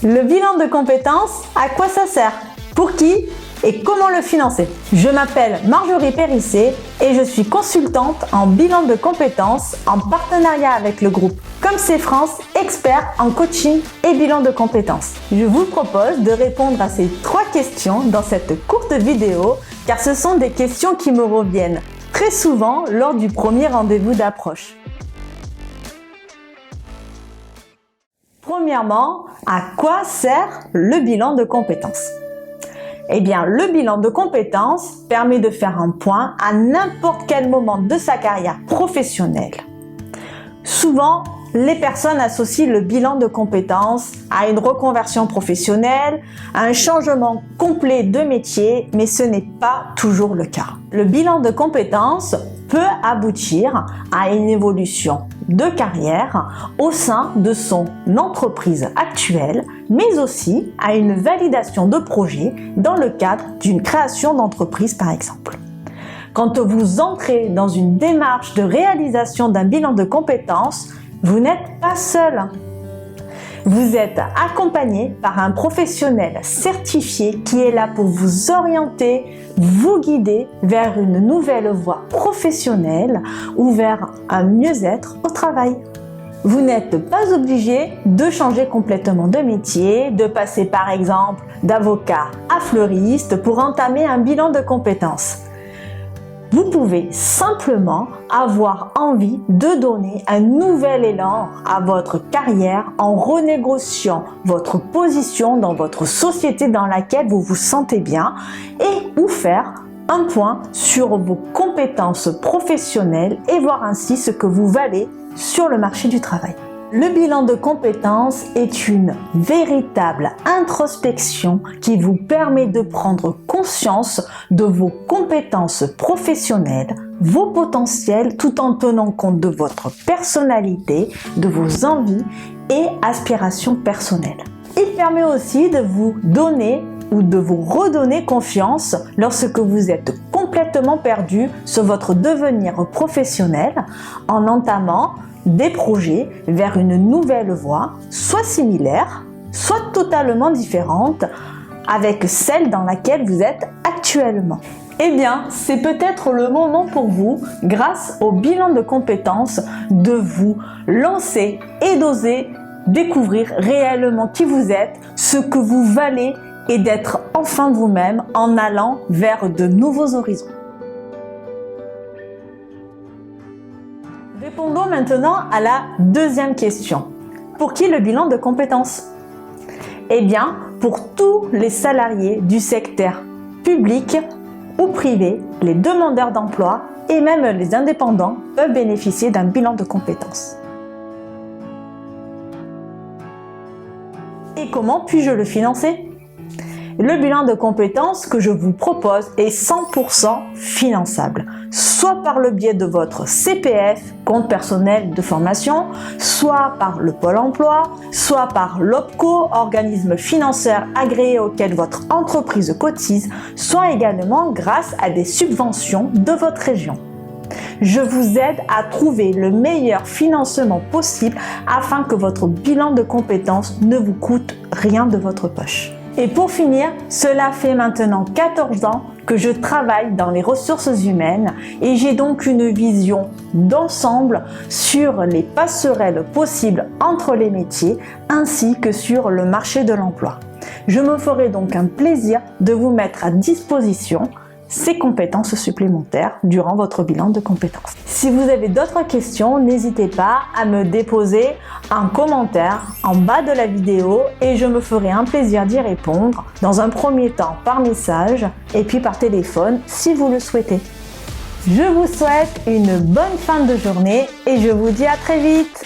Le bilan de compétences, à quoi ça sert? Pour qui? Et comment le financer? Je m'appelle Marjorie Périssé et je suis consultante en bilan de compétences en partenariat avec le groupe Comme c'est France, expert en coaching et bilan de compétences. Je vous propose de répondre à ces 3 questions dans cette courte vidéo car ce sont des questions qui me reviennent très souvent lors du premier rendez-vous d'approche. Premièrement, à quoi sert le bilan de compétences? Eh bien, le bilan de compétences permet de faire un point à n'importe quel moment de sa carrière professionnelle. Souvent, les personnes associent le bilan de compétences à une reconversion professionnelle, à un changement complet de métier, mais ce n'est pas toujours le cas. Le bilan de compétences peut aboutir à une évolution de carrière au sein de son entreprise actuelle, mais aussi à une validation de projet dans le cadre d'une création d'entreprise par exemple. Quand vous entrez dans une démarche de réalisation d'un bilan de compétences, vous n'êtes pas seul. Vous êtes accompagné par un professionnel certifié qui est là pour vous orienter, vous guider vers une nouvelle voie professionnelle ou vers un mieux-être au travail. Vous n'êtes pas obligé de changer complètement de métier, de passer par exemple d'avocat à fleuriste pour entamer un bilan de compétences. Vous pouvez simplement avoir envie de donner un nouvel élan à votre carrière en renégociant votre position dans votre société dans laquelle vous vous sentez bien et ou faire un point sur vos compétences professionnelles et voir ainsi ce que vous valez sur le marché du travail. Le bilan de compétences est une véritable introspection qui vous permet de prendre conscience de vos compétences professionnelles, vos potentiels, tout en tenant compte de votre personnalité, de vos envies et aspirations personnelles. Il permet aussi de vous donner ou de vous redonner confiance lorsque vous êtes complètement perdu sur votre devenir professionnel en entamant des projets vers une nouvelle voie, soit similaire, soit totalement différente avec celle dans laquelle vous êtes actuellement. Eh bien, c'est peut-être le moment pour vous, grâce au bilan de compétences, de vous lancer et d'oser découvrir réellement qui vous êtes, ce que vous valez et d'être enfin vous-même en allant vers de nouveaux horizons. Répondons maintenant à la deuxième question. Pour qui le bilan de compétences? Eh bien, pour tous les salariés du secteur public ou privé, les demandeurs d'emploi et même les indépendants peuvent bénéficier d'un bilan de compétences. Et comment puis-je le financer? Le bilan de compétences que je vous propose est 100% finançable, soit par le biais de votre CPF, compte personnel de formation, soit par le Pôle emploi, soit par l'OPCO, organisme financeur agréé auquel votre entreprise cotise, soit également grâce à des subventions de votre région. Je vous aide à trouver le meilleur financement possible afin que votre bilan de compétences ne vous coûte rien de votre poche. Et pour finir, cela fait maintenant 14 ans que je travaille dans les ressources humaines et j'ai donc une vision d'ensemble sur les passerelles possibles entre les métiers ainsi que sur le marché de l'emploi. Je me ferai donc un plaisir de vous mettre à disposition ces compétences supplémentaires durant votre bilan de compétences. Si vous avez d'autres questions, n'hésitez pas à me déposer un commentaire en bas de la vidéo et je me ferai un plaisir d'y répondre dans un premier temps par message et puis par téléphone si vous le souhaitez. Je vous souhaite une bonne fin de journée et je vous dis à très vite.